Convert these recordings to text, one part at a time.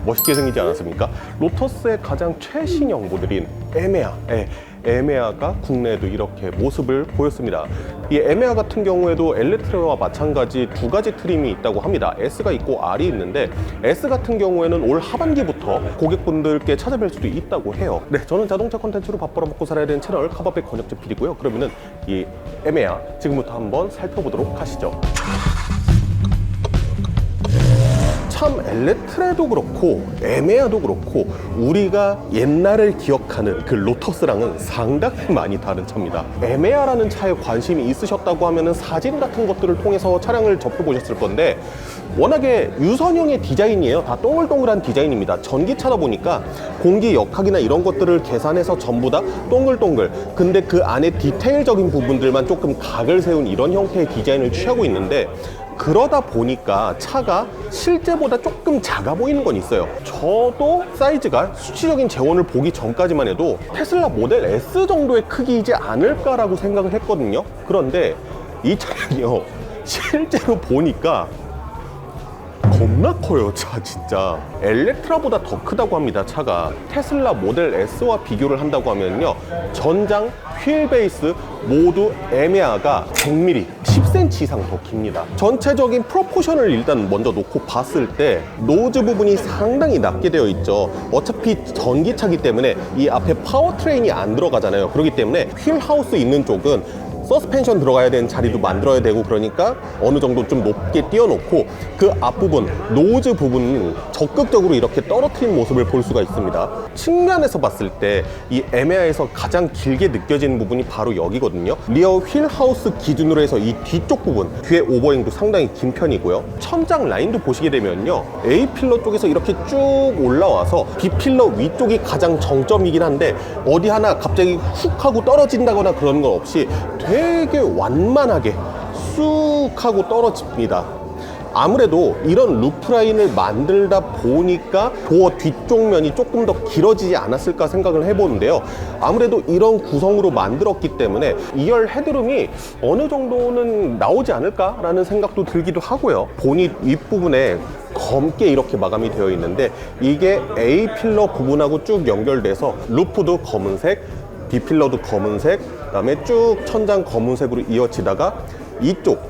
멋있게 생기지 않았습니까? 로터스의 가장 최신형 모델인 에메아, 에메아가 국내에도 이렇게 모습을 보였습니다. 이 에메아 같은 경우에도 엘레트라와 마찬가지 두 가지 트림이 있다고 합니다. S가 있고 R이 있는데 S 같은 경우에는 올 하반기부터 고객분들께 찾아뵐 수도 있다고 해요. 네, 저는 자동차 콘텐츠로 밥 벌어먹고 살아야 되는 채널 카바백 권혁재 PD고요. 그러면은 이 에메아 지금부터 한번 살펴보도록 하시죠. 참 엘레트레도 그렇고 에메아도 그렇고 우리가 옛날을 기억하는 그 로터스랑은 상당히 많이 다른 차입니다. 에메아라는 차에 관심이 있으셨다고 하면은 사진 같은 것들을 통해서 차량을 접해보셨을 건데 워낙에 유선형의 디자인이에요. 다 동글동글한 디자인입니다. 전기차다 보니까 공기 역학이나 이런 것들을 계산해서 전부 다 동글동글, 근데 그 안에 디테일적인 부분들만 조금 각을 세운 이런 형태의 디자인을 취하고 있는데, 그러다 보니까 차가 실제보다 조금 작아 보이는 건 있어요. 저도 사이즈가 수치적인 재원을 보기 전까지만 해도 테슬라 모델 S 정도의 크기이지 않을까라고 생각을 했거든요. 그런데 이 차량이요, 실제로 보니까 겁나 커요. 차 진짜 엘렉트라보다 더 크다고 합니다. 차가 테슬라 모델 S와 비교를 한다고 하면요, 전장, 휠 베이스 모두 에메아가 100mm, 10cm 이상 더 깁니다. 전체적인 프로포션을 일단 먼저 놓고 봤을 때 노즈 부분이 상당히 낮게 되어 있죠. 어차피 전기차기 때문에 이 앞에 파워트레인이 안 들어가잖아요. 그렇기 때문에 휠 하우스 있는 쪽은 서스펜션 들어가야 되는 자리도 만들어야 되고, 그러니까 어느 정도 좀 높게 띄워놓고 그 앞부분, 노즈 부분은 적극적으로 이렇게 떨어뜨린 모습을 볼 수가 있습니다. 측면에서 봤을 때 이 에메아에서 가장 길게 느껴지는 부분이 바로 여기거든요. 리어 휠 하우스 기준으로 해서 이 뒤쪽 부분, 뒤에 오버행도 상당히 긴 편이고요. 천장 라인도 보시게 되면요, A 필러 쪽에서 이렇게 쭉 올라와서 B 필러 위쪽이 가장 정점이긴 한데 어디 하나 갑자기 훅 하고 떨어진다거나 그런 건 없이 되게 완만하게 쑥 하고 떨어집니다. 아무래도 이런 루프라인을 만들다 보니까 도어 뒤쪽 면이 조금 더 길어지지 않았을까 생각을 해보는데요. 아무래도 이런 구성으로 만들었기 때문에 2열 헤드룸이 어느 정도는 나오지 않을까라는 생각도 들기도 하고요. 보닛 윗부분에 검게 이렇게 마감이 되어 있는데 이게 A 필러 부분하고 쭉 연결돼서 루프도 검은색, B 필러도 검은색, 그 다음에 쭉 천장 검은색으로 이어지다가 이쪽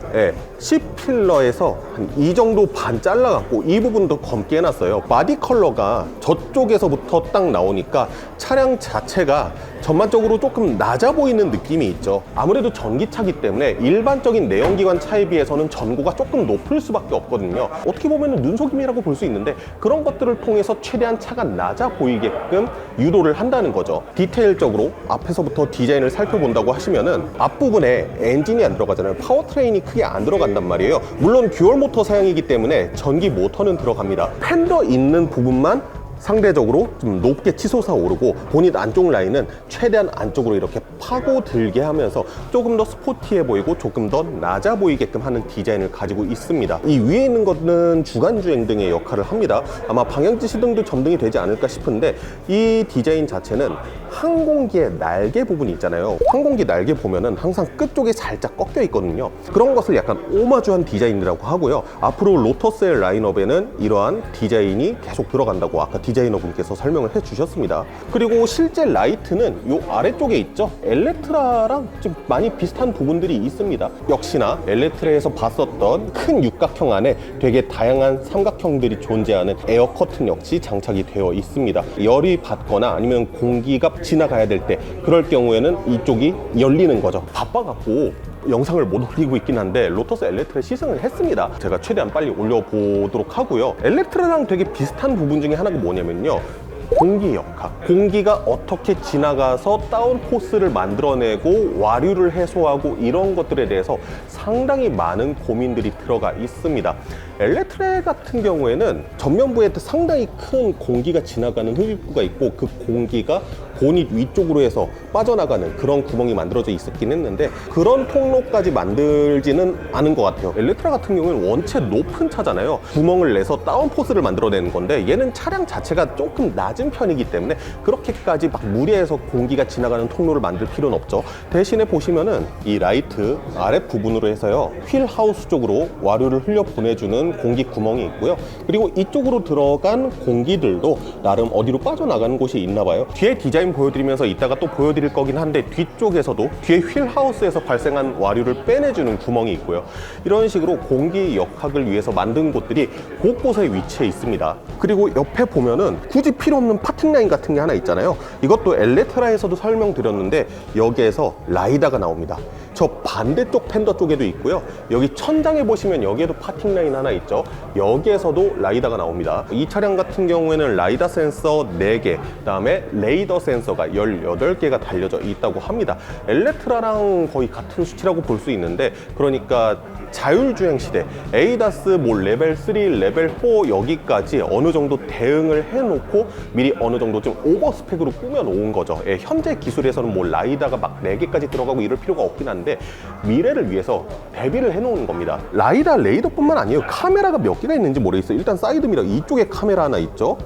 C 필러에서 한 이 정도 반 잘라갖고 이 부분도 검게 해놨어요. 바디 컬러가 저쪽에서부터 딱 나오니까 차량 자체가 전반적으로 조금 낮아 보이는 느낌이 있죠. 아무래도 전기차기 때문에 일반적인 내연기관 차에 비해서는 전고가 조금 높을 수밖에 없거든요. 어떻게 보면 눈속임이라고 볼 수 있는데 그런 것들을 통해서 최대한 차가 낮아 보이게끔 유도를 한다는 거죠. 디테일적으로 앞에서부터 디자인을 살펴본다고 하시면은 앞부분에 엔진이 안 들어가잖아요. 파워트레인이 크게 안 들어간단 말이에요. 물론 듀얼 모터 사양이기 때문에 전기 모터는 들어갑니다. 팬더 있는 부분만 상대적으로 좀 높게 치솟아 오르고 보닛 안쪽 라인은 최대한 안쪽으로 이렇게 파고들게 하면서 조금 더 스포티해 보이고 조금 더 낮아 보이게끔 하는 디자인을 가지고 있습니다. 이 위에 있는 것은 주간주행 등의 역할을 합니다. 아마 방향지 시등도 점등이 되지 않을까 싶은데 이 디자인 자체는 항공기의 날개 부분이 있잖아요. 항공기 날개 보면은 항상 끝쪽에 살짝 꺾여 있거든요. 그런 것을 약간 오마주한 디자인이라고 하고요. 앞으로 로터스의 라인업에는 이러한 디자인이 계속 들어간다고 아까 디자이너분께서 설명을 해주셨습니다. 그리고 실제 라이트는 이 아래쪽에 있죠. 엘레트라랑 좀 많이 비슷한 부분들이 있습니다. 역시나 엘레트라에서 봤었던 큰 육각형 안에 되게 다양한 삼각형들이 존재하는 에어 커튼 역시 장착이 되어 있습니다. 열이 받거나 아니면 공기가 지나가야 될 때 그럴 경우에는 이쪽이 열리는 거죠. 바빠갖고 영상을 못 올리고 있긴 한데 로터스 엘레트라 시승을 했습니다. 제가 최대한 빨리 올려보도록 하고요. 엘레트라랑 되게 비슷한 부분 중에 하나가 뭐냐면요, 공기 역학. 공기가 어떻게 지나가서 다운포스를 만들어내고 와류를 해소하고 이런 것들에 대해서 상당히 많은 고민들이 들어가 있습니다. 엘레트레 같은 경우에는 전면부에 상당히 큰 공기가 지나가는 흡입구가 있고 그 공기가 보닛 위쪽으로 해서 빠져나가는 그런 구멍이 만들어져 있었긴 했는데 그런 통로까지 만들지는 않은 것 같아요. 엘레트라 같은 경우는 원체 높은 차잖아요. 구멍을 내서 다운포스를 만들어내는 건데 얘는 차량 자체가 조금 낮은 편이기 때문에 그렇게까지 막 무리해서 공기가 지나가는 통로를 만들 필요는 없죠. 대신에 보시면은 이 라이트 아랫부분으로 해서요, 휠하우스 쪽으로 와류를 흘려 보내주는 공기 구멍이 있고요. 그리고 이쪽으로 들어간 공기들도 나름 어디로 빠져나가는 곳이 있나 봐요. 뒤에 디자인 보여드리면서 이따가 또 보여드릴 거긴 한데 뒤쪽에서도 뒤에 휠하우스에서 발생한 와류를 빼내주는 구멍이 있고요. 이런 식으로 공기 역학을 위해서 만든 곳들이 곳곳에 위치해 있습니다. 그리고 옆에 보면은 굳이 필요 없는 파팅 라인 같은 게 하나 있잖아요. 이것도 엘레트라에서도 설명드렸는데 여기에서 라이다가 나옵니다. 저 반대쪽 팬더 쪽에도 있고요. 여기 천장에 보시면 여기에도 파팅 라인 하나 있죠. 여기에서도 라이다가 나옵니다. 이 차량 같은 경우에는 라이다 센서 4개, 그다음에 레이더 센서가 18개가 달려져 있다고 합니다. 엘레트라랑 거의 같은 수치라고 볼 수 있는데, 그러니까 자율주행 시대 ADAS 뭐 레벨 3, 레벨 4 여기까지 어느 정도 대응을 해놓고 미리 어느 정도 좀 오버스펙으로 꾸며 놓은 거죠. 예, 현재 기술에서는 뭐 라이다가 막 4개까지 들어가고 이럴 필요가 없긴 한데 미래를 위해서 대비를 해놓은 겁니다. 라이다, 레이더뿐만 아니에요. 카메라가 몇 개가 있는지 모르겠어요. 일단 사이드미러 이쪽에 카메라 하나 있죠.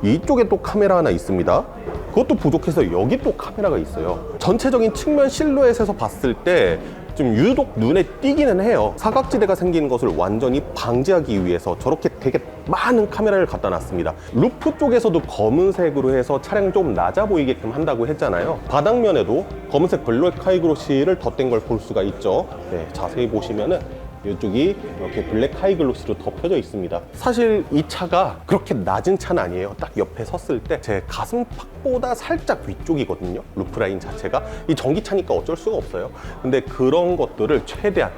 이쪽에 또 카메라 하나 있습니다. 그것도 부족해서 여기 또 카메라가 있어요. 전체적인 측면 실루엣에서 봤을 때 좀 유독 눈에 띄기는 해요. 사각지대가 생기는 것을 완전히 방지하기 위해서 저렇게 되게 많은 카메라를 갖다 놨습니다. 루프 쪽에서도 검은색으로 해서 차량이 좀 낮아 보이게끔 한다고 했잖아요. 바닥면에도 검은색 블랙 하이글로시를 덧댄 걸 볼 수가 있죠. 네, 자세히 보시면은 이쪽이 이렇게 블랙 하이글로시로 덮여져 있습니다. 사실 이 차가 그렇게 낮은 차는 아니에요. 딱 옆에 섰을 때 제 가슴팍보다 살짝 위쪽이거든요. 루프라인 자체가. 이 전기차니까 어쩔 수가 없어요. 근데 그런 것들을 최대한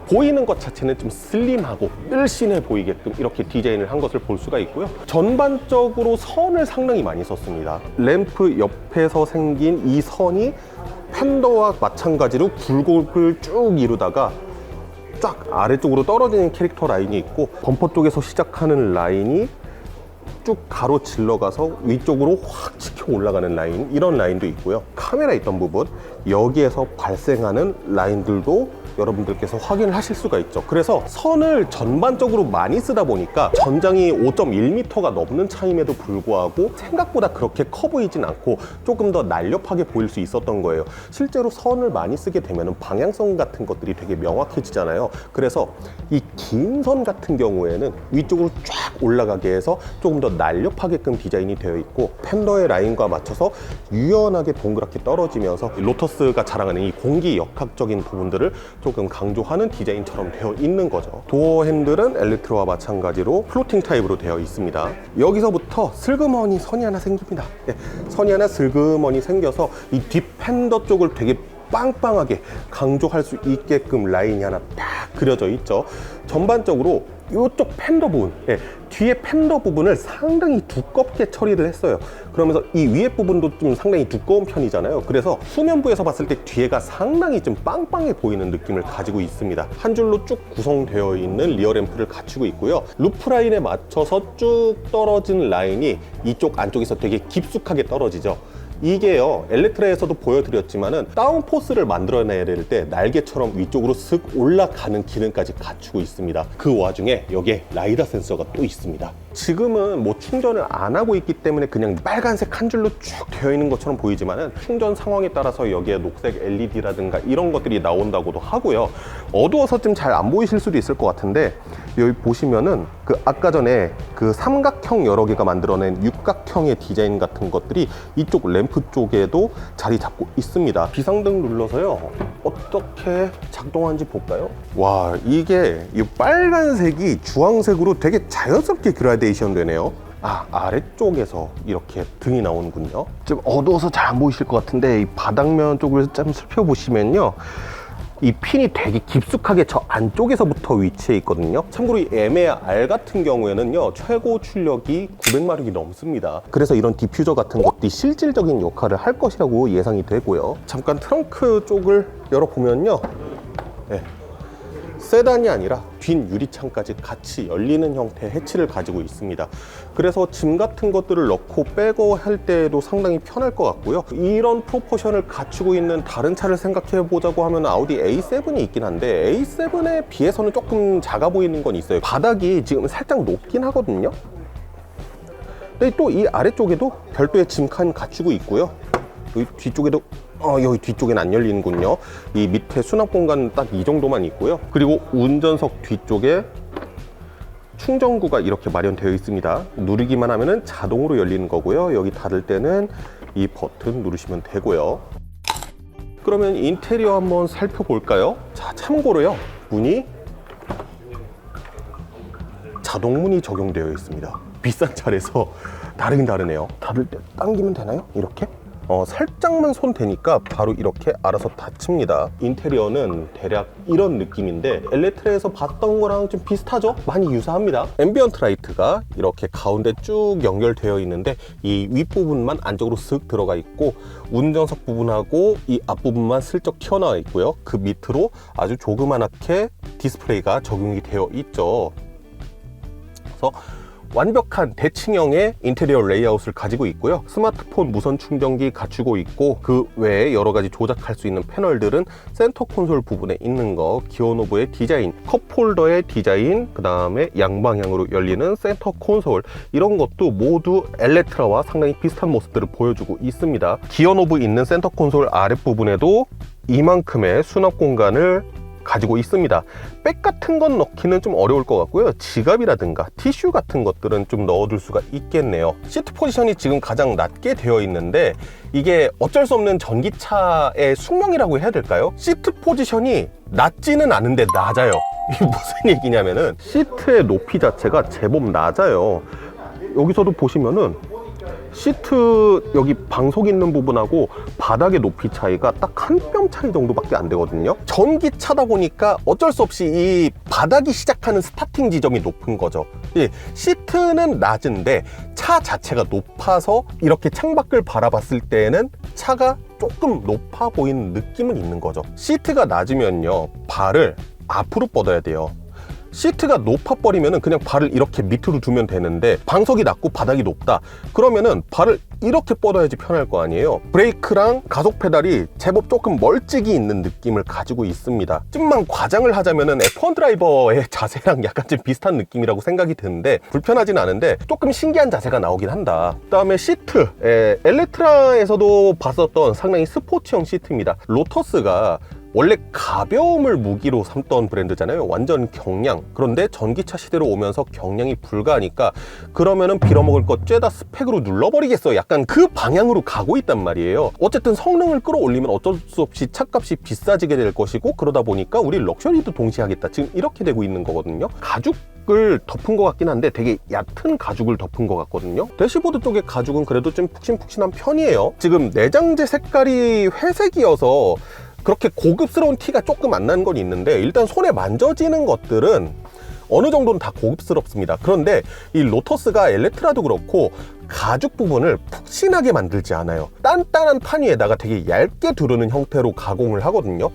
보이는 것 자체는 좀 슬림하고 늘씬해 보이게끔 이렇게 디자인을 한 것을 볼 수가 있고요. 전반적으로 선을 상당히 많이 썼습니다. 램프 옆에서 생긴 이 선이 팬더와 마찬가지로 굴곡을 쭉 이루다가 쫙 아래쪽으로 떨어지는 캐릭터 라인이 있고, 범퍼 쪽에서 시작하는 라인이 쭉 가로질러 가서 위쪽으로 확 치켜 올라가는 라인, 이런 라인도 있고요. 카메라 있던 부분, 여기에서 발생하는 라인들도 여러분들께서 확인을 하실 수가 있죠. 그래서 선을 전반적으로 많이 쓰다 보니까 전장이 5.1m가 넘는 차임에도 불구하고 생각보다 그렇게 커 보이진 않고 조금 더 날렵하게 보일 수 있었던 거예요. 실제로 선을 많이 쓰게 되면 방향성 같은 것들이 되게 명확해지잖아요. 그래서 이 긴 선 같은 경우에는 위쪽으로 쫙 올라가게 해서 조금 더 날렵하게끔 디자인이 되어 있고, 팬더의 라인과 맞춰서 유연하게 동그랗게 떨어지면서 로터스가 자랑하는 이 공기 역학적인 부분들을 조금 강조하는 디자인처럼 되어 있는 거죠. 도어 핸들은 엘리트로와 마찬가지로 플로팅 타입으로 되어 있습니다. 여기서부터 슬그머니 선이 하나 생깁니다. 선이 하나 슬그머니 생겨서 이 뒷 팬더 쪽을 되게 빵빵하게 강조할 수 있게끔 라인이 하나 딱 그려져 있죠. 전반적으로 이쪽 팬더 부분, 뒤에 팬더 부분을 상당히 두껍게 처리를 했어요. 그러면서 이 위에 부분도 좀 상당히 두꺼운 편이잖아요. 그래서 후면부에서 봤을 때 뒤에가 상당히 좀 빵빵해 보이는 느낌을 가지고 있습니다. 한 줄로 쭉 구성되어 있는 리어 램프를 갖추고 있고요. 루프 라인에 맞춰서 쭉 떨어진 라인이 이쪽 안쪽에서 되게 깊숙하게 떨어지죠. 이게요, 엘레트라에서도 보여드렸지만은 다운포스를 만들어내야 될 때 날개처럼 위쪽으로 슥 올라가는 기능까지 갖추고 있습니다. 그 와중에 여기에 라이다 센서가 또 있습니다. 지금은 뭐 충전을 안 하고 있기 때문에 그냥 빨간색 한 줄로 쭉 되어 있는 것처럼 보이지만은 충전 상황에 따라서 여기에 녹색 LED라든가 이런 것들이 나온다고도 하고요. 어두워서 좀 잘 안 보이실 수도 있을 것 같은데, 여기 보시면은 그 아까 전에 그 삼각형 여러 개가 만들어낸 육각형의 디자인 같은 것들이 이쪽 램프 쪽에도 자리 잡고 있습니다. 비상등 눌러서요, 어떻게 작동하는지 볼까요? 와, 이게 이 빨간색이 주황색으로 되게 자연스럽게 그라데이션 되네요. 아래쪽에서 이렇게 등이 나오는군요. 좀 어두워서 잘 안 보이실 것 같은데 이 바닥면 쪽을 좀 살펴보시면요, 이 핀이 되게 깊숙하게 저 안쪽에서부터 위치해 있거든요. 참고로 이 에메아 R 같은 경우에는요, 최고 출력이 900마력이 넘습니다. 그래서 이런 디퓨저 같은 것들이 실질적인 역할을 할 것이라고 예상이 되고요. 잠깐 트렁크 쪽을 열어보면요, 세단이 아니라 뒷 유리창까지 같이 열리는 형태의 해치를 가지고 있습니다. 그래서 짐 같은 것들을 넣고 빼고 할 때에도 상당히 편할 것 같고요. 이런 프로포션을 갖추고 있는 다른 차를 생각해 보자고 하면 아우디 A7이 있긴 한데 A7에 비해서는 조금 작아 보이는 건 있어요. 바닥이 지금 살짝 높긴 하거든요. 근데 또 이 아래쪽에도 별도의 짐칸 갖추고 있고요. 여기 뒤쪽에도 여기 뒤쪽엔 안 열리는군요. 이 밑에 수납 공간은 딱 이 정도만 있고요. 그리고 운전석 뒤쪽에 충전구가 이렇게 마련되어 있습니다. 누르기만 하면은 자동으로 열리는 거고요. 여기 닫을 때는 이 버튼 누르시면 되고요. 그러면 인테리어 한번 살펴볼까요? 자, 참고로요, 문이 자동문이 적용되어 있습니다. 비싼 차라서 다르긴 다르네요. 닫을 때 당기면 되나요? 이렇게? 살짝만 손 대니까 바로 이렇게 알아서 닫힙니다. 인테리어는 대략 이런 느낌인데 엘레트라에서 봤던 거랑 좀 비슷하죠? 많이 유사합니다. 앰비언트 라이트가 이렇게 가운데 쭉 연결되어 있는데 이 윗부분만 안쪽으로 쓱 들어가 있고 운전석 부분하고 이 앞부분만 슬쩍 튀어나와 있고요. 그 밑으로 아주 조그맣게 디스플레이가 적용이 되어 있죠. 그래서 완벽한 대칭형의 인테리어 레이아웃을 가지고 있고요. 스마트폰 무선 충전기 갖추고 있고 그 외에 여러 가지 조작할 수 있는 패널들은 센터 콘솔 부분에 있는 거, 기어노브의 디자인, 컵홀더의 디자인, 그 다음에 양방향으로 열리는 센터 콘솔, 이런 것도 모두 엘레트라와 상당히 비슷한 모습들을 보여주고 있습니다. 기어노브 있는 센터 콘솔 아랫부분에도 이만큼의 수납 공간을 가지고 있습니다. 백 같은 건 넣기는 좀 어려울 것 같고요. 지갑이라든가 티슈 같은 것들은 좀 넣어둘 수가 있겠네요. 시트 포지션이 지금 가장 낮게 되어 있는데 이게 어쩔 수 없는 전기차의 숙명이라고 해야 될까요? 시트 포지션이 낮지는 않은데 낮아요. 이게 무슨 얘기냐면은 시트의 높이 자체가 제법 낮아요. 여기서도 보시면은 시트 여기 방석 있는 부분하고 바닥의 높이 차이가 딱 한 뼘 차이 정도밖에 안 되거든요. 전기차다 보니까 어쩔 수 없이 이 바닥이 시작하는 스타팅 지점이 높은 거죠. 예, 시트는 낮은데 차 자체가 높아서 이렇게 창밖을 바라봤을 때는 차가 조금 높아 보이는 느낌은 있는 거죠. 시트가 낮으면요, 발을 앞으로 뻗어야 돼요. 시트가 높아버리면은 그냥 발을 이렇게 밑으로 두면 되는데 방석이 낮고 바닥이 높다 그러면은 발을 이렇게 뻗어야지 편할 거 아니에요. 브레이크랑 가속 페달이 제법 조금 멀찍이 있는 느낌을 가지고 있습니다. 좀만 과장을 하자면은 F1 드라이버의 자세랑 약간 좀 비슷한 느낌이라고 생각이 드는데 불편하진 않은데 조금 신기한 자세가 나오긴 한다. 그 다음에 시트, 엘레트라에서도 봤었던 상당히 스포츠형 시트입니다. 로터스가 원래 가벼움을 무기로 삼던 브랜드잖아요. 완전 경량. 그런데 전기차 시대로 오면서 경량이 불가하니까 그러면은 빌어먹을 것 쬐다 스펙으로 눌러버리겠어, 약간 그 방향으로 가고 있단 말이에요. 어쨌든 성능을 끌어올리면 어쩔 수 없이 차값이 비싸지게 될 것이고 그러다 보니까 우리 럭셔리도 동시에 하겠다, 지금 이렇게 되고 있는 거거든요. 가죽을 덮은 것 같긴 한데 되게 얕은 가죽을 덮은 것 같거든요. 대시보드 쪽의 가죽은 그래도 좀 푹신푹신한 편이에요. 지금 내장재 색깔이 회색이어서 그렇게 고급스러운 티가 조금 안 나는 건 있는데 일단 손에 만져지는 것들은 어느 정도는 다 고급스럽습니다. 그런데 이 로터스가 엘레트라도 그렇고 가죽 부분을 푹신하게 만들지 않아요. 단단한 판 위에다가 되게 얇게 두르는 형태로 가공을 하거든요.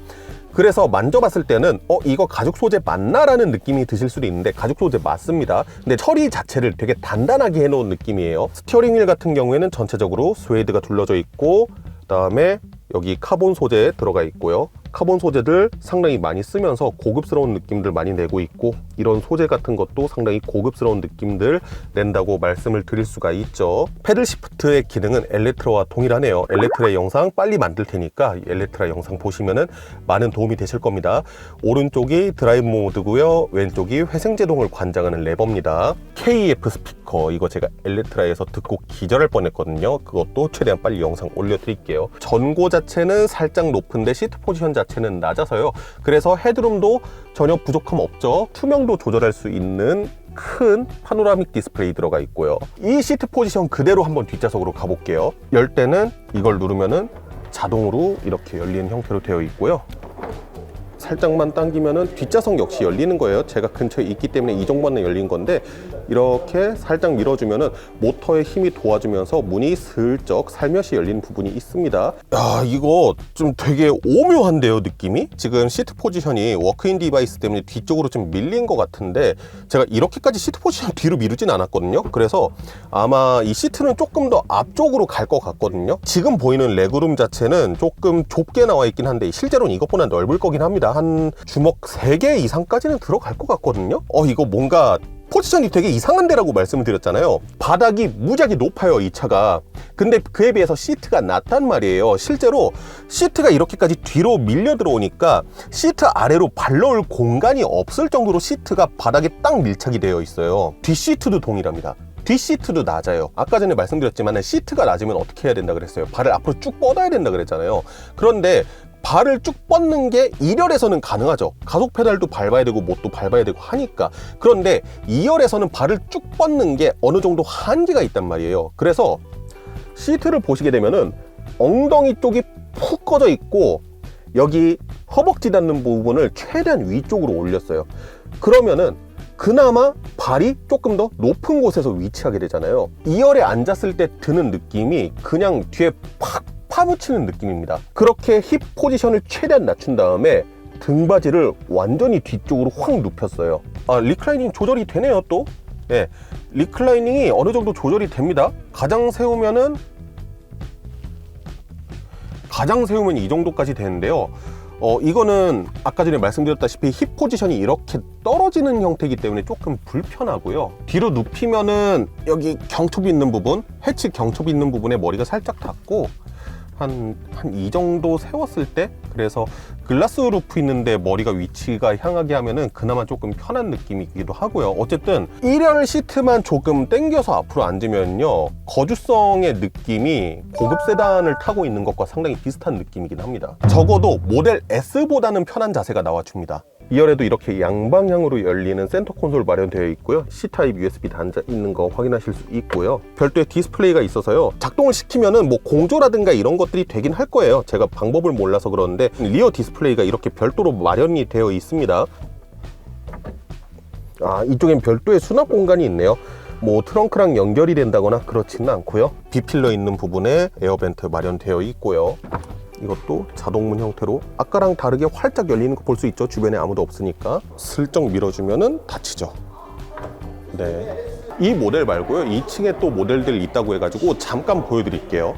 그래서 만져봤을 때는 이거 가죽 소재 맞나? 라는 느낌이 드실 수도 있는데 가죽 소재 맞습니다. 근데 처리 자체를 되게 단단하게 해놓은 느낌이에요. 스티어링 휠 같은 경우에는 전체적으로 스웨이드가 둘러져 있고 그 다음에 여기 카본 소재 들어가 있고요. 카본 소재들 상당히 많이 쓰면서 고급스러운 느낌들 많이 내고 있고 이런 소재 같은 것도 상당히 고급스러운 느낌들 낸다고 말씀을 드릴 수가 있죠. 패들 시프트의 기능은 엘레트라와 동일하네요. 엘레트라 영상 빨리 만들 테니까 엘레트라 영상 보시면은 많은 도움이 되실 겁니다. 오른쪽이 드라이브 모드고요. 왼쪽이 회생제동을 관장하는 레버입니다. KF 스피커, 이거 제가 엘레트라에서 듣고 기절할 뻔했거든요. 그것도 최대한 빨리 영상 올려드릴게요. 전고 자체는 살짝 높은데 시트 포지션 자체는 낮아서요. 그래서 헤드룸도 전혀 부족함 없죠. 투명도 조절할 수 있는 큰 파노라믹 디스플레이 들어가 있고요. 이 시트 포지션 그대로 한번 뒷좌석으로 가볼게요. 열 때는 이걸 누르면은 자동으로 이렇게 열리는 형태로 되어 있고요. 살짝만 당기면은 뒷좌석 역시 열리는 거예요. 제가 근처에 있기 때문에 이 정도만 열린 건데 이렇게 살짝 밀어주면은 모터의 힘이 도와주면서 문이 슬쩍 살며시 열리는 부분이 있습니다. 야, 이거 좀 되게 오묘한데요, 느낌이? 지금 시트 포지션이 워크인 디바이스 때문에 뒤쪽으로 좀 밀린 것 같은데 제가 이렇게까지 시트 포지션 뒤로 미루진 않았거든요. 그래서 아마 이 시트는 조금 더 앞쪽으로 갈 것 같거든요. 지금 보이는 레그룸 자체는 조금 좁게 나와 있긴 한데 실제로는 이것보다 넓을 거긴 합니다. 한 주먹 3개 이상까지는 들어갈 것 같거든요. 이거 뭔가 포지션이 되게 이상한 데라고 말씀을 드렸잖아요. 바닥이 무지하게 높아요, 이 차가. 근데 그에 비해서 시트가 낮단 말이에요. 실제로 시트가 이렇게까지 뒤로 밀려 들어오니까 시트 아래로 발 넣을 공간이 없을 정도로 시트가 바닥에 딱 밀착이 되어 있어요. 뒷시트도 동일합니다. 뒷시트도 낮아요. 아까 전에 말씀드렸지만 시트가 낮으면 어떻게 해야 된다 그랬어요? 발을 앞으로 쭉 뻗어야 된다 그랬잖아요. 그런데 발을 쭉 뻗는 게 1열에서는 가능하죠. 가속 페달도 밟아야 되고 뭣도 밟아야 되고 하니까. 그런데 2열에서는 발을 쭉 뻗는 게 어느 정도 한계가 있단 말이에요. 그래서 시트를 보시게 되면은 엉덩이 쪽이 푹 꺼져 있고 여기 허벅지 닿는 부분을 최대한 위쪽으로 올렸어요. 그러면은 그나마 발이 조금 더 높은 곳에서 위치하게 되잖아요. 2열에 앉았을 때 드는 느낌이 그냥 뒤에 팍 파묻히는 느낌입니다. 그렇게 힙 포지션을 최대한 낮춘 다음에 등받이를 완전히 뒤쪽으로 확 눕혔어요. 리클라이닝 조절이 되네요. 또 리클라이닝이 어느 정도 조절이 됩니다. 가장 세우면 이 정도까지 되는데요. 이거는 아까 전에 말씀드렸다시피 힙 포지션이 이렇게 떨어지는 형태이기 때문에 조금 불편하고요. 뒤로 눕히면은 여기 경첩이 있는 부분, 해치 경첩이 있는 부분에 머리가 살짝 닿고 한 이 정도 세웠을 때, 그래서 글라스 루프 있는데 머리가 위치가 향하게 하면은 그나마 조금 편한 느낌이기도 하고요. 어쨌든 1열 시트만 조금 당겨서 앞으로 앉으면요, 거주성의 느낌이 고급 세단을 타고 있는 것과 상당히 비슷한 느낌이긴 합니다. 적어도 모델 S보다는 편한 자세가 나와줍니다. 2열에도 이렇게 양방향으로 열리는 센터 콘솔 마련되어 있고요. C타입 USB 단자 있는 거 확인하실 수 있고요. 별도의 디스플레이가 있어서요, 작동을 시키면은 뭐 공조라든가 이런 것들이 되긴 할 거예요. 제가 방법을 몰라서 그러는데 리어 디스플레이가 이렇게 별도로 마련이 되어 있습니다. 이쪽엔 별도의 수납 공간이 있네요. 뭐 트렁크랑 연결이 된다거나 그렇지는 않고요. B필러 있는 부분에 에어벤트 마련되어 있고요. 이것도 자동문 형태로 아까랑 다르게 활짝 열리는 거 볼 수 있죠. 주변에 아무도 없으니까 슬쩍 밀어주면은 닫히죠. 이 모델 말고요, 2층에 또 모델들 있다고 해가지고 잠깐 보여드릴게요.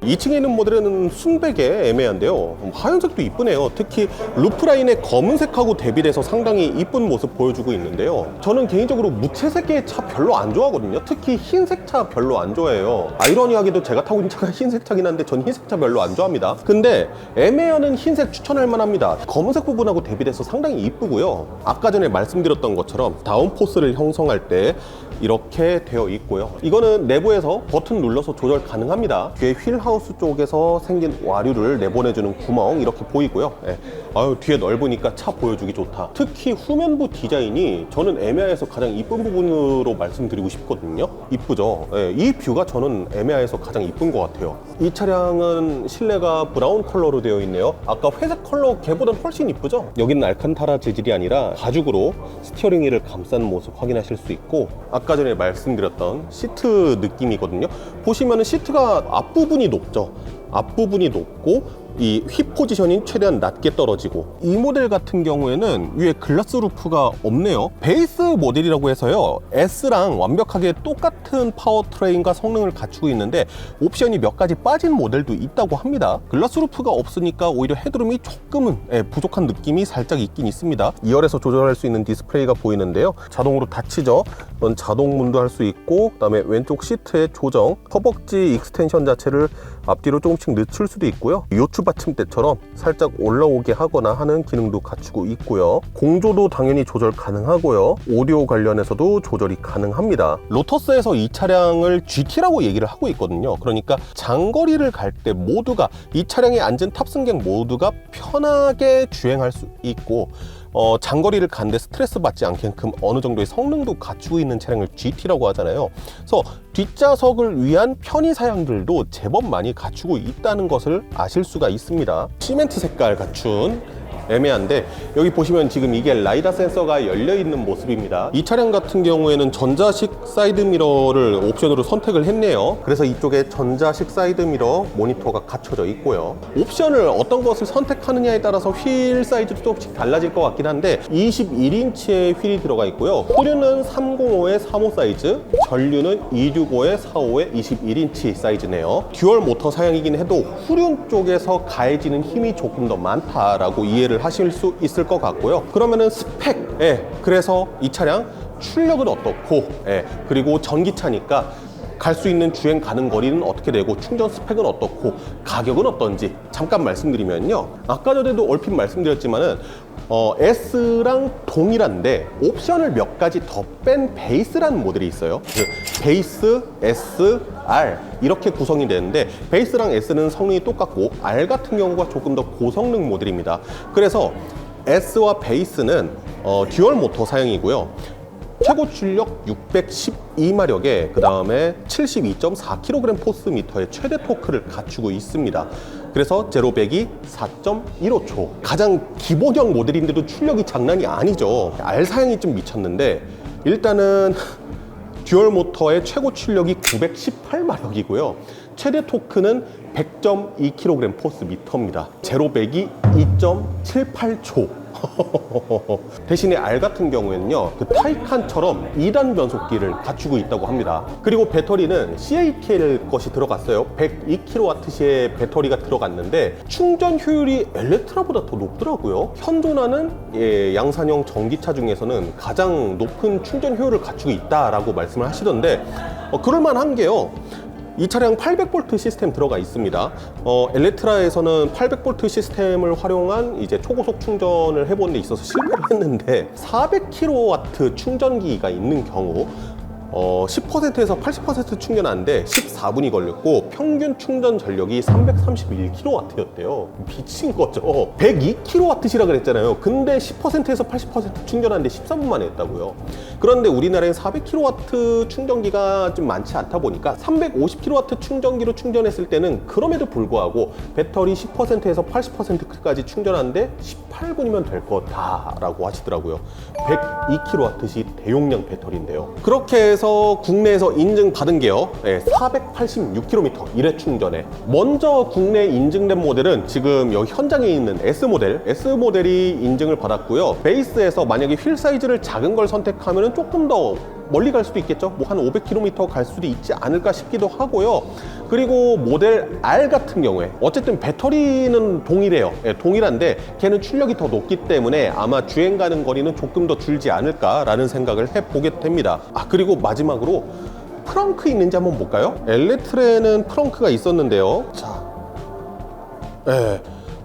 2층에 있는 모델은 순백에 애매한데요, 하얀색도 이쁘네요. 특히 루프라인의 검은색하고 대비돼서 상당히 이쁜 모습 보여주고 있는데요, 저는 개인적으로 무채색의 차 별로 안 좋아하거든요. 특히 흰색 차 별로 안 좋아해요. 아이러니하게도 제가 타고 있는 차가 흰색 차긴 한데 전 흰색 차 별로 안 좋아합니다. 근데 에메아는 흰색 추천할 만합니다. 검은색 부분하고 대비돼서 상당히 이쁘고요. 아까 전에 말씀드렸던 것처럼 다운포스를 형성할 때 이렇게 되어 있고요. 이거는 내부에서 버튼 눌러서 조절 가능합니다. 뒤에 휠 하우스 쪽에서 생긴 와류를 내보내주는 구멍 이렇게 보이고요. 뒤에 넓으니까 차 보여주기 좋다. 특히 후면부 디자인이 저는 에메아에서 가장 이쁜 부분으로 말씀드리고 싶거든요. 이쁘죠? 이 뷰가 저는 에메아에서 가장 이쁜 것 같아요. 이 차량은 실내가 브라운 컬러로 되어 있네요. 아까 회색 컬러 걔보다 훨씬 이쁘죠? 여기는 알칸타라 재질이 아니라 가죽으로 스티어링 휠을 감싼 모습 확인하실 수 있고, 아까 전에 말씀드렸던 시트 느낌이거든요. 보시면은 시트가 앞부분이 높죠. 앞부분이 높고 이 휠 포지션이 최대한 낮게 떨어지고, 이 모델 같은 경우에는 위에 글라스 루프가 없네요. 베이스 모델이라고 해서요, S랑 완벽하게 똑같은 파워트레인과 성능을 갖추고 있는데 옵션이 몇 가지 빠진 모델도 있다고 합니다. 글라스 루프가 없으니까 오히려 헤드룸이 조금은 부족한 느낌이 살짝 있긴 있습니다. 2열에서 조절할 수 있는 디스플레이가 보이는데요, 자동으로 닫히죠. 이건 자동문도 할 수 있고, 그 다음에 왼쪽 시트의 조정, 허벅지 익스텐션 자체를 앞뒤로 조금씩 늦출 수도 있고요. 요추 받침대처럼 살짝 올라오게 하거나 하는 기능도 갖추고 있고요. 공조도 당연히 조절 가능하고요. 오디오 관련해서도 조절이 가능합니다. 로터스에서 이 차량을 GT라고 얘기를 하고 있거든요. 그러니까 장거리를 갈 때 모두가, 이 차량에 앉은 탑승객 모두가 편하게 주행할 수 있고, 장거리를 가는데 스트레스 받지 않게끔 어느 정도의 성능도 갖추고 있는 차량을 GT라고 하잖아요. 그래서 뒷좌석을 위한 편의 사양들도 제법 많이 갖추고 있다는 것을 아실 수가 있습니다. 시멘트 색깔 갖춘 애매한데, 여기 보시면 지금 이게 라이다 센서가 열려 있는 모습입니다. 이 차량 같은 경우에는 전자식 사이드미러를 옵션으로 선택을 했네요. 그래서 이쪽에 전자식 사이드미러 모니터가 갖춰져 있고요. 옵션을 어떤 것을 선택하느냐에 따라서 휠 사이즈도 조금씩 달라질 것 같긴 한데, 21인치의 휠이 들어가 있고요. 후륜은 305의 35 사이즈, 전륜은 265의 45의 21인치 사이즈네요. 듀얼 모터 사양이긴 해도 후륜 쪽에서 가해지는 힘이 조금 더 많다라고 이해를 하실 수 있을 것 같고요. 그러면은 스펙, 그래서 이 차량 출력은 어떻고, 그리고 전기차니까 갈 수 있는 주행 가능 거리는 어떻게 되고, 충전 스펙은 어떻고, 가격은 어떤지 잠깐 말씀드리면요. 아까 전에도 얼핏 말씀드렸지만은 S랑 동일한데 옵션을 몇 가지 더 뺀 베이스라는 모델이 있어요. 베이스, S, R 이렇게 구성이 되는데, 베이스랑 S는 성능이 똑같고 R 같은 경우가 조금 더 고성능 모델입니다. 그래서 S와 베이스는 듀얼 모터 사용이고요. 최고 출력 612마력에 그 다음에 72.4kg 포스미터의 최대 토크를 갖추고 있습니다. 그래서 제로 100이 4.15초. 가장 기본형 모델인데도 출력이 장난이 아니죠. R 사양이 좀 미쳤는데, 일단은 듀얼 모터의 최고 출력이 918마력이고요. 최대 토크는 100.2kg 포스미터입니다. 제로 100이 2.78초. 대신에 R 같은 경우에는요, 그 타이칸처럼 2단 변속기를 갖추고 있다고 합니다. 그리고 배터리는 CATL 것이 들어갔어요. 102kWh의 배터리가 들어갔는데 충전 효율이 엘렉트라보다 더 높더라고요. 현존하는 양산형 전기차 중에서는 가장 높은 충전 효율을 갖추고 있다라고 말씀을 하시던데, 그럴만한 게요, 이 차량 800V 시스템 들어가 있습니다. 엘렉트라에서는 800V 시스템을 활용한 이제 초고속 충전을 해본 데 있어서 실패를 했는데, 400kW 충전기가 있는 경우 10%에서 80% 충전하는데 14분이 걸렸고, 평균 충전 전력이 331kW였대요. 미친 거죠. 102kW시라 그랬잖아요. 근데 10%에서 80% 충전하는데 14분 만에 했다고요. 그런데 우리나라엔 400kW 충전기가 좀 많지 않다 보니까 350kW 충전기로 충전했을 때는 그럼에도 불구하고 배터리 10%에서 80%까지 충전하는데 18분이면 될 거다라고 하시더라고요. 102kW이 대용량 배터리인데요. 그렇게 해서 국내에서 인증받은 게요, 486km 1회 충전에. 먼저 국내에 인증된 모델은 지금 여기 현장에 있는 S모델이 인증을 받았고요. 베이스에서 만약에 휠 사이즈를 작은 걸 선택하면 조금 더 멀리 갈 수도 있겠죠. 뭐 한 500km 갈 수도 있지 않을까 싶기도 하고요. 그리고 모델 R 같은 경우에 어쨌든 배터리는 동일해요. 동일한데 걔는 출력이 더 높기 때문에 아마 주행 가는 거리는 조금 더 줄지 않을까라는 생각을 해보게 됩니다. 그리고 마지막으로 프렁크 있는지 한번 볼까요? 엘레트레는 프렁크가 있었는데요. 자,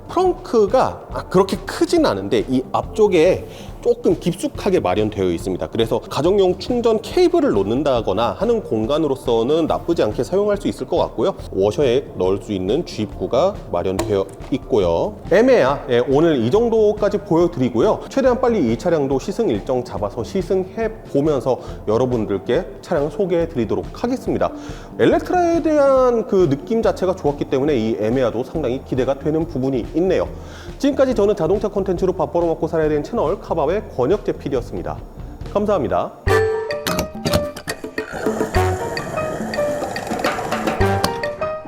프렁크가 그렇게 크진 않은데 이 앞쪽에 조금 깊숙하게 마련되어 있습니다. 그래서 가정용 충전 케이블을 놓는다거나 하는 공간으로서는 나쁘지 않게 사용할 수 있을 것 같고요. 워셔에 넣을 수 있는 주입구가 마련되어 있고요. 애매야. 오늘 이 정도까지 보여드리고요. 최대한 빨리 이 차량도 시승 일정 잡아서 시승해 보면서 여러분들께 차량 소개해 드리도록 하겠습니다. 엘렉트라에 대한 그 느낌 자체가 좋았기 때문에 이 에메아도 상당히 기대가 되는 부분이 있네요. 지금까지 저는 자동차 콘텐츠로 밥 벌어먹고 살아야 되는 채널 카밥의 권혁재 PD였습니다. 감사합니다.